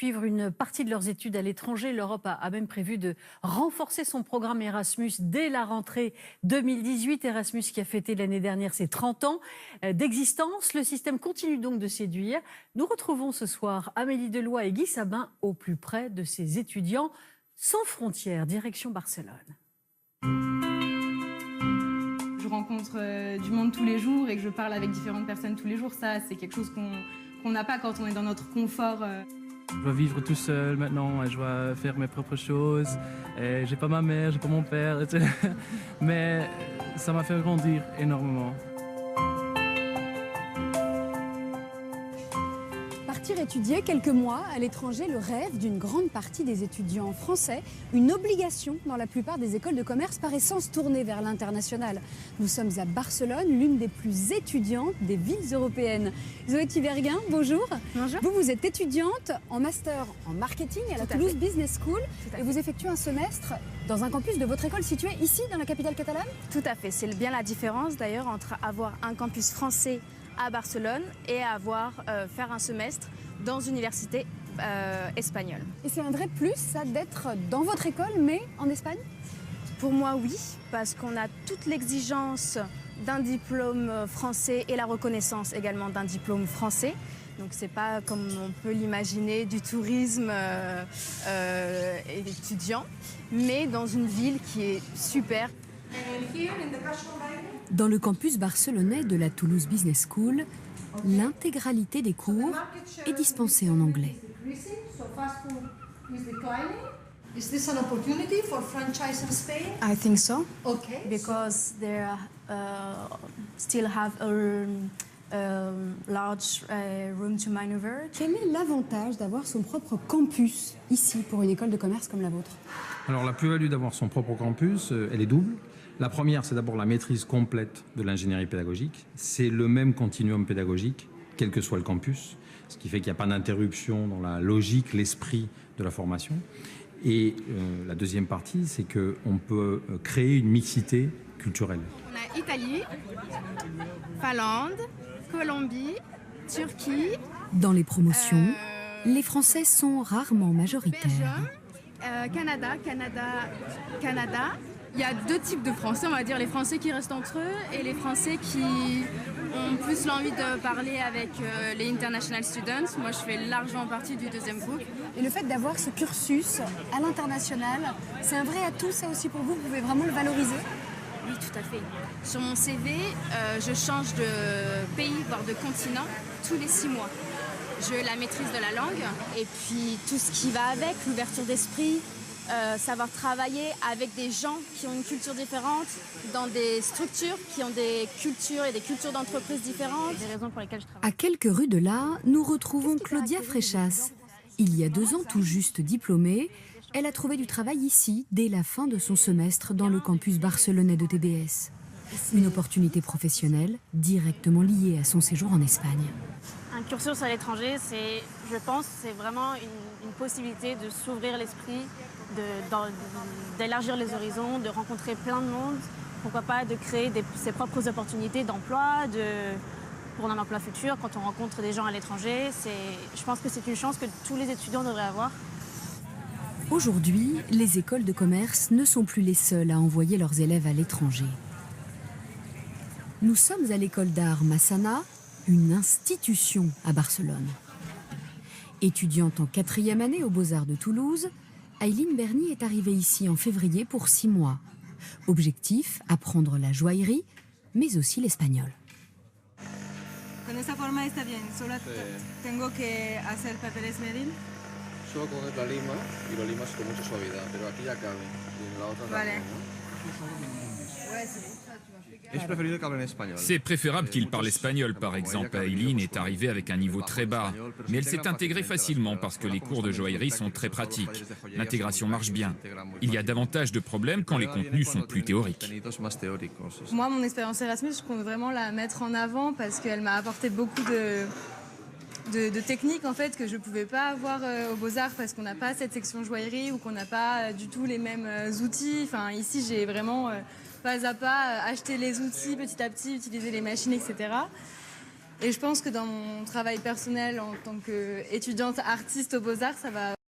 poursuivre une partie de leurs études à l'étranger. L'Europe a même prévu de renforcer son programme Erasmus dès la rentrée 2018. Erasmus qui a fêté l'année dernière ses 30 ans d'existence. Le système continue donc de séduire. Nous retrouvons ce soir Amélie Deloy et Guy Sabin au plus près de ces étudiants sans frontières, direction Barcelone. Je rencontre du monde tous les jours et que je parle avec différentes personnes tous les jours. Ça, c'est quelque chose qu'on n'a pas quand on est dans notre confort. Je dois vivre tout seul maintenant, je dois faire mes propres choses. J'ai pas ma mère, j'ai pas mon père, etc. Mais ça m'a fait grandir énormément. Partir étudier quelques mois à l'étranger, le rêve d'une grande partie des étudiants français, une obligation dans la plupart des écoles de commerce par essence tournée vers l'international. Nous sommes à Barcelone, l'une des plus étudiantes des villes européennes. Zoé Tiberghien, bonjour. Bonjour. Vous êtes étudiante en master en marketing à la Toulouse Business School et vous effectuez un semestre dans un campus de votre école situé ici dans la capitale catalane? Tout à fait, c'est bien la différence d'ailleurs entre avoir un campus français à Barcelone et faire un semestre dans une université espagnole. Et c'est un vrai plus, ça, d'être dans votre école, mais en Espagne? Pour moi, oui, parce qu'on a toute l'exigence d'un diplôme français et la reconnaissance également d'un diplôme français. Donc c'est pas comme on peut l'imaginer du tourisme étudiant, mais dans une ville qui est super. Dans le campus barcelonais de la Toulouse Business School, l'intégralité des cours est dispensée en anglais. Is this an opportunity for franchise in Spain? I think so. Okay. Because they still have a large room to maneuver. Quel est l'avantage d'avoir son propre campus ici pour une école de commerce comme la vôtre? Alors la plus-value d'avoir son propre campus, elle est double. La première, c'est d'abord la maîtrise complète de l'ingénierie pédagogique. C'est le même continuum pédagogique, quel que soit le campus, ce qui fait qu'il n'y a pas d'interruption dans la logique, l'esprit de la formation. Et la deuxième partie, c'est qu'on peut créer une mixité culturelle. On a Italie, Finlande, Colombie, Turquie. Dans les promotions, les Français sont rarement majoritaires. Belgium, Canada. Il y a deux types de Français, on va dire les Français qui restent entre eux et les Français qui ont plus l'envie de parler avec les international students. Moi, je fais largement partie du deuxième groupe. Et le fait d'avoir ce cursus à l'international, c'est un vrai atout, ça aussi pour vous? Vous pouvez vraiment le valoriser? Oui, tout à fait. Sur mon CV, je change de pays, voire de continent, tous les 6 mois. J'ai la maîtrise de la langue et puis tout ce qui va avec, l'ouverture d'esprit, savoir travailler avec des gens qui ont une culture différente, dans des structures qui ont des cultures et des cultures d'entreprise différentes. Des raisons pour lesquelles je travaille. À quelques rues de là, nous retrouvons Claudia Frechas. Il y a 2 ans, tout juste diplômée, elle a trouvé du travail ici dès la fin de son semestre dans le campus barcelonais de TBS. Une opportunité professionnelle directement liée à son séjour en Espagne. Un cursus à l'étranger, je pense, c'est vraiment une possibilité de s'ouvrir l'esprit, d'élargir les horizons, de rencontrer plein de monde. Pourquoi pas de créer ses propres opportunités d'emploi, pour un emploi futur. Quand on rencontre des gens à l'étranger, je pense que c'est une chance que tous les étudiants devraient avoir. Aujourd'hui, les écoles de commerce ne sont plus les seules à envoyer leurs élèves à l'étranger. Nous sommes à l'école d'art Massana, une institution à Barcelone. Étudiante en 4e année aux Beaux-Arts de Toulouse, Aileen Berny est arrivée ici en février pour 6 mois. Objectif, apprendre la joaillerie, mais aussi l'espagnol. Con esa forma está bien, solo tengo que hacer papeles medin. Solo coges la lima y lo limas con mucha suavidad, pero aquí ya cabe, y en la otra también, ¿no? Ouais, c'est pour ça, tu vas faire. Es preferible que hablen español. C'est préférable qu'il parle espagnol, par exemple. Aileen est arrivée avec un niveau très bas, mais elle s'est intégrée facilement parce que les cours de joaillerie sont très pratiques. L'intégration marche bien. Il y a davantage de problèmes quand les contenus sont plus théoriques. Moi, mon expérience Erasmus, je compte vraiment la mettre en avant parce qu'elle m'a apporté beaucoup de techniques en fait que je ne pouvais pas avoir aux Beaux-Arts parce qu'on n'a pas cette section joaillerie ou qu'on n'a pas du tout les mêmes outils. Enfin, ici, j'ai vraiment pas à pas acheté les outils petit à petit, utiliser les machines, etc. Et je pense que dans mon travail personnel en tant qu'étudiante artiste aux Beaux-Arts, ça va